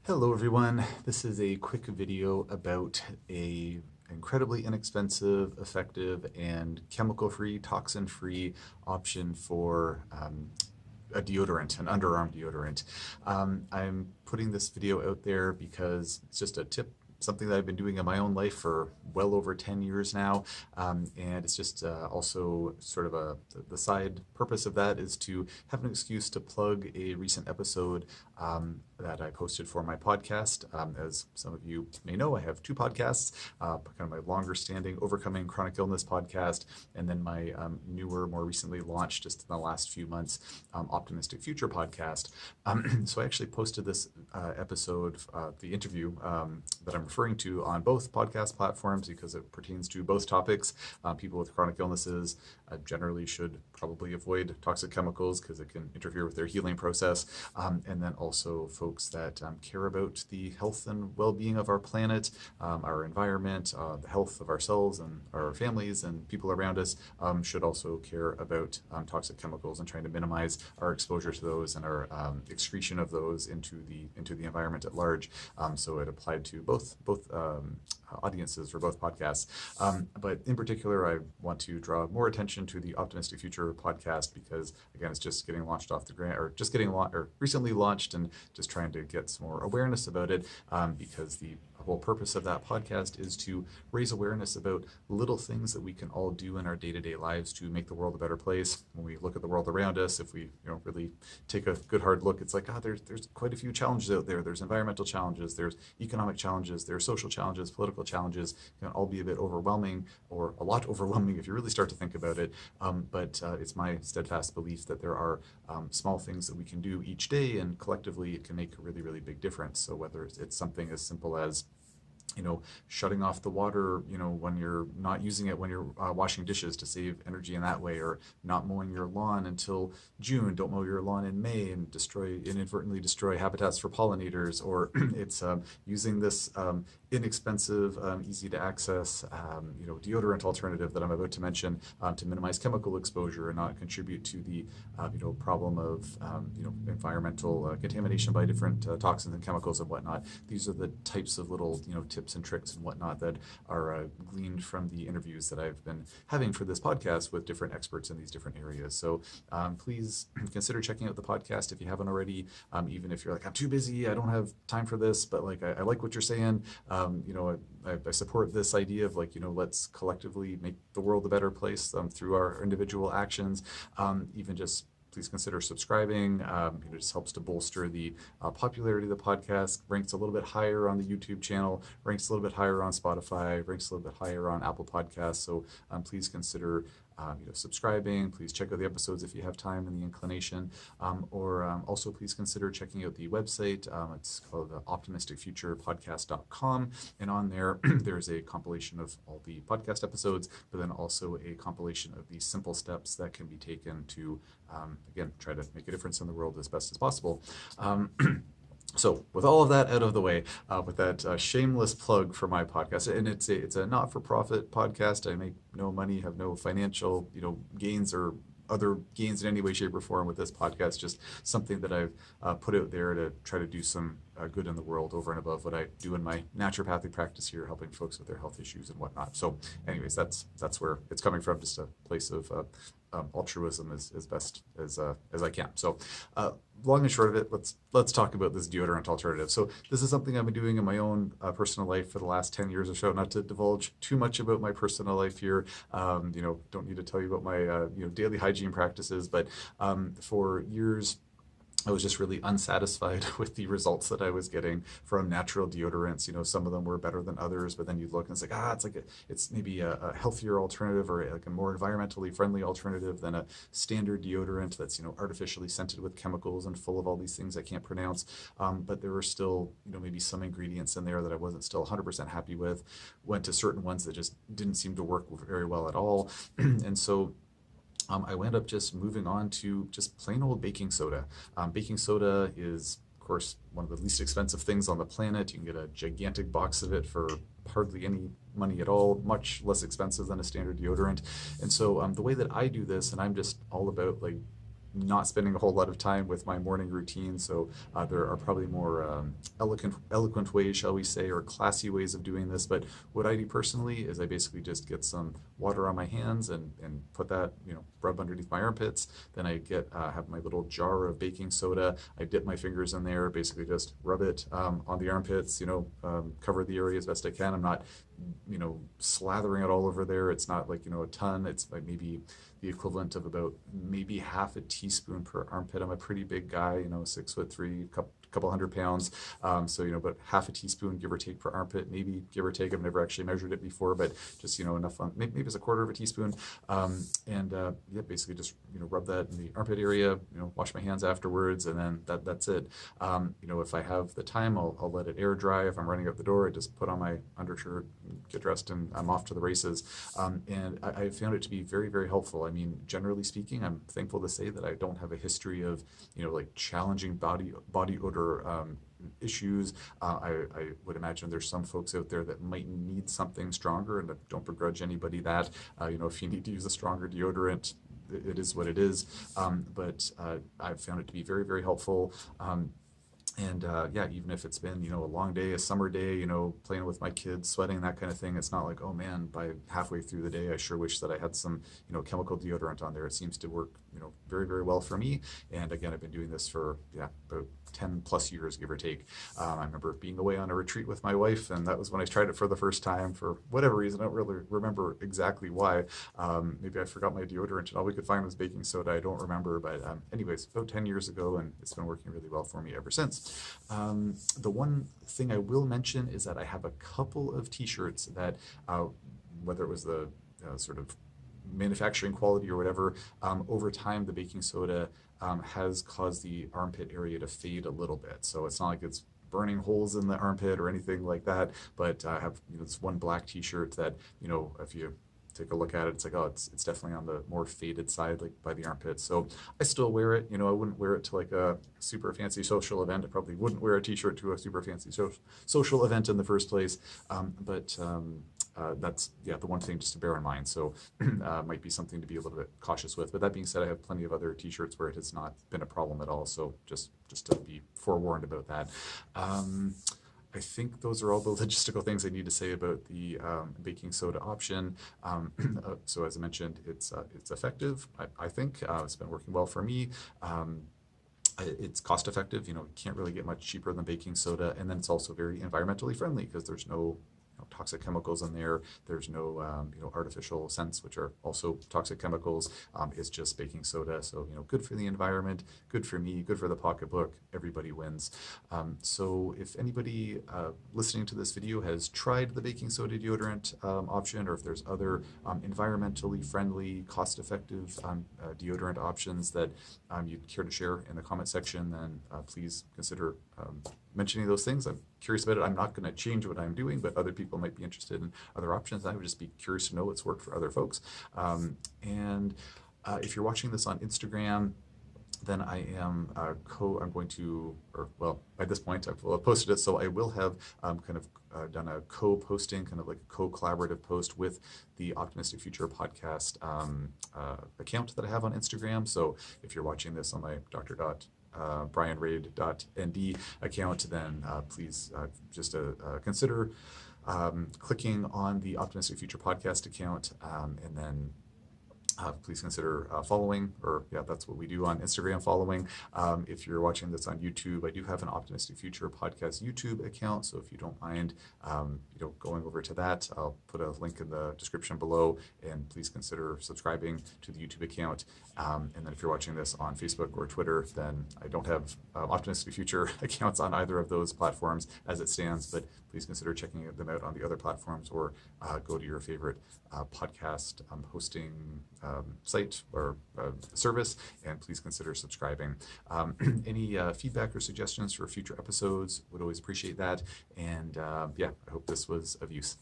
Hello everyone, this is a quick video about a incredibly inexpensive, effective, and chemical-free, toxin-free option for a deodorant, an underarm deodorant. I'm putting this video out there because it's just a tip, something that I've been doing in my own life for well over 10 years now. And it's just also sort of the side purpose of that is to have an excuse to plug a recent episode that I posted for my podcast. As some of you may know, I have two podcasts, kind of my longer standing Overcoming Chronic Illness podcast, and then my newer, more recently launched just in the last few months, Optimistic Future podcast. So I actually posted this episode, the interview that I'm referring to on both podcast platforms because it pertains to both topics. People with chronic illnesses generally should probably avoid toxic chemicals because it can interfere with their healing process. And then also folks that care about the health and well-being of our planet, our environment, the health of ourselves and our families and people around us should also care about toxic chemicals and trying to minimize our exposure to those and our excretion of those into the environment at large. So it applied to both audiences for both podcasts. But in particular, I want to draw more attention to the Optimistic Future podcast because, again, it's just getting launched off the ground, or just getting or recently launched, and just trying to get some more awareness about it because the whole purpose of that podcast is to raise awareness about little things that we can all do in our day-to-day lives to make the world a better place. When we look at the world around us, if we really take a good hard look, it's like, there's quite a few challenges out there. There's environmental challenges, there's economic challenges, there's social challenges, political challenges, can all be a bit overwhelming, or a lot overwhelming if you really start to think about it. But it's my steadfast belief that there are small things that we can do each day, and collectively it can make a really, really big difference. So whether it's something as simple as shutting off the water, when you're not using it when you're washing dishes to save energy in that way, or not mowing your lawn until June, don't mow your lawn in May and inadvertently destroy habitats for pollinators, or it's using this inexpensive, easy to access, deodorant alternative that I'm about to mention to minimize chemical exposure and not contribute to the, problem of, environmental contamination by different toxins and chemicals and whatnot. These are the types of little, tips and tricks and whatnot that are gleaned from the interviews that I've been having for this podcast with different experts in these different areas. So please consider checking out the podcast if you haven't already, even if you're like, I'm too busy, I don't have time for this, but I like what you're saying. I support this idea of let's collectively make the world a better place through our individual actions. Even just please consider subscribing. It just helps to bolster the popularity of the podcast. Ranks a little bit higher on the YouTube channel, ranks a little bit higher on Spotify, ranks a little bit higher on Apple Podcasts. So please consider subscribing. Please check out the episodes if you have time and the inclination, or also please consider checking out the website. It's called optimisticfuturepodcast.com, and on there there's a compilation of all the podcast episodes, but then also a compilation of the simple steps that can be taken to again try to make a difference in the world as best as possible. So with all of that out of the way, with that shameless plug for my podcast, and it's a not-for-profit podcast. I make no money, have no financial gains or other gains in any way, shape, or form with this podcast. Just something that I've put out there to try to do some good in the world over and above what I do in my naturopathic practice here, helping folks with their health issues and whatnot. So anyways, that's where it's coming from, just a place of altruism as best as I can. So long and short of it, let's talk about this deodorant alternative. So this is something I've been doing in my own personal life for the last 10 years or so. Not to divulge too much about my personal life here, don't need to tell you about my daily hygiene practices, but for years I was just really unsatisfied with the results that I was getting from natural deodorants. Some of them were better than others, but then you look and it's like, it's maybe a healthier alternative, or like a more environmentally friendly alternative than a standard deodorant that's, artificially scented with chemicals and full of all these things I can't pronounce. But there were still, maybe some ingredients in there that I wasn't still 100% happy with. Went to certain ones that just didn't seem to work very well at all. And so I wound up just moving on to just plain old baking soda. Baking soda is, of course, one of the least expensive things on the planet. You can get a gigantic box of it for hardly any money at all, much less expensive than a standard deodorant. And so the way that I do this, and I'm just all about not spending a whole lot of time with my morning routine, so there are probably more eloquent ways, shall we say, or classy ways of doing this. But what I do personally is I basically just get some water on my hands and put that, rub underneath my armpits. Then I have my little jar of baking soda. I dip my fingers in there, basically just rub it on the armpits, cover the area as best I can. I'm not, slathering it all over there. It's not like, a ton. It's like maybe the equivalent of about maybe half a teaspoon per armpit. I'm a pretty big guy, 6'3", couple 100 pounds. So, about half a teaspoon, give or take, per armpit, maybe give or take. I've never actually measured it before, but just, enough on, maybe it's a quarter of a teaspoon. Basically just, rub that in the armpit area, wash my hands afterwards, and then that's it. If I have the time, I'll let it air dry. If I'm running out the door, I just put on my undershirt, get dressed, and I'm off to the races. And I found it to be very, very helpful. I mean, generally speaking, I'm thankful to say that I don't have a history of, like challenging body odor issues. I would imagine there's some folks out there that might need something stronger, and I don't begrudge anybody that. If you need to use a stronger deodorant, it is what it is. But I've found it to be very, very helpful. Even if it's been, a long day, a summer day, playing with my kids, sweating, that kind of thing, it's not like, oh man, by halfway through the day, I sure wish that I had some, chemical deodorant on there. It seems to work, very, very well for me. And again, I've been doing this for, about 10 plus years, give or take. I remember being away on a retreat with my wife, and that was when I tried it for the first time for whatever reason. I don't really remember exactly why. Maybe I forgot my deodorant and all we could find was baking soda. I don't remember, but anyways, about 10 years ago, and it's been working really well for me ever since. The one thing I will mention is that I have a couple of t-shirts that, whether it was the sort of manufacturing quality or whatever, over time the baking soda has caused the armpit area to fade a little bit. So it's not like it's burning holes in the armpit or anything like that, but I have this one black t-shirt that, if you take a look at it, it's like, oh, it's definitely on the more faded side, like by the armpit. So I still wear it. I wouldn't wear it to like a super fancy social event. I probably wouldn't wear a t-shirt to a super fancy social event in the first place. That's the one thing just to bear in mind. So might be something to be a little bit cautious with. But that being said, I have plenty of other t-shirts where it has not been a problem at all. So just to be forewarned about that. I think those are all the logistical things I need to say about the baking soda option. So as I mentioned, it's effective. I think it's been working well for me. It's cost effective. You can't really get much cheaper than baking soda, and then it's also very environmentally friendly because there's no toxic chemicals in there. There's no artificial scents, which are also toxic chemicals. It's just baking soda, so good for the environment, good for me, good for the pocketbook. Everybody wins. So if anybody listening to this video has tried the baking soda deodorant option, or if there's other environmentally friendly, cost-effective deodorant options that you'd care to share in the comment section, then please consider mentioning those things. I'm curious about it. I'm not going to change what I'm doing, but other people might be interested in other options. I would just be curious to know what's worked for other folks. If you're watching this on Instagram, then I am by this point I've posted it, so I will have done a co-posting, kind of like a co-collaborative post with the Optimistic Future podcast account that I have on Instagram. So if you're watching this on my dr.brianraid.nd account, then please just consider clicking on the Optimistic Future podcast account, and then please consider following, or that's what we do on Instagram, following. If you're watching this on YouTube, I do have an Optimistic Future podcast YouTube account, so if you don't mind, going over to that, I'll put a link in the description below, and please consider subscribing to the YouTube account. And then if you're watching this on Facebook or Twitter, then I don't have Optimistic Future accounts on either of those platforms as it stands, but please consider checking them out on the other platforms, or go to your favorite podcast hosting site or service, and please consider subscribing. Any feedback or suggestions for future episodes, would always appreciate that. And I hope this was of use.